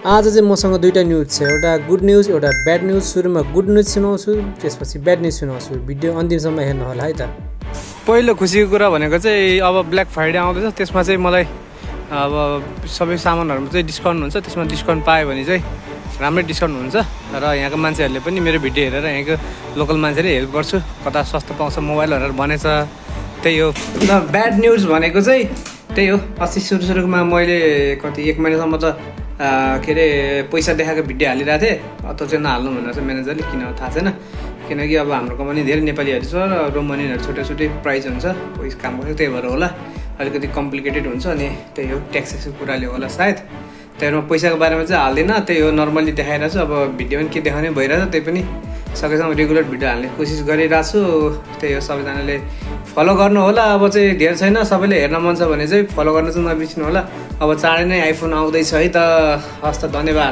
आज चाहिँ मसँग दुईटा न्युज छ, एउटा गुड न्युज एउटा ब्याड न्युज। सुरुमा गुड न्युज सुनाउँछु, त्यसपछि ब्याड न्युज सुनाउँछु। भिडियो अन्तिमसम्म हेर्नु होला है त। पहिलो खुसीको कुरा भनेको चाहिँ अब ब्ल्याक फ्राइडे आउँदैछ, त्यसमा चाहिँ मलाई अब सबै सामानहरूमा चाहिँ डिस्काउन्ट हुन्छ। त्यसमा डिस्काउन्ट पायो भने चाहिँ राम्रै डिस्काउन्ट हुन्छ र यहाँको मान्छेहरूले पनि मेरो भिडियो हेरेर यहाँको लोकल मान्छेले हेल्प गर्छु, कता सस्तो पाउँछ मोबाइलहरू भनेछ, त्यही हो। र ब्याड न्युज भनेको चाहिँ त्यही हो, अस्ति सुरुमा मैले कति 1 महिनासम्म त के अरे पैसा देखाएको भिडियो हालिरहेको थिएँ। अथवा चाहिँ नहाल्नु भनेर चाहिँ म्यानेजरले, किन थाहा छैन, किनकि अब हाम्रो कम्पनी धेरै नेपालीहरू छ र रोमनीहरू छुट्टै छुट्टै प्राइस हुन्छ, पैसा काम गर्छ, त्यही भएर होला अलिकति कम्प्लिकेटेड हुन्छ। अनि त्यही हो, ट्याक्सको कुराले होला सायद। त्यही भएर म पैसाको बारेमा चाहिँ हाल्दिनँ, त्यही हो नर्मली देखाइरहेको छु। अब भिडियो पनि के देखाउने भइरहेछ, त्यही पनि सकेसम्म रेगुलर भिडियो हाल्ने कोसिस गरिरहेको छु। त्यही हो, सबैजनाले फलो गर्नु होला। अब चाहिँ धेरै छैन, सबैले हेर्न मन छ भने चाहिँ फलो गर्न चाहिँ नबिर्सिनु होला। अब चाँडै नै आइफोन आउँदैछ है त। हस् त, धन्यवाद।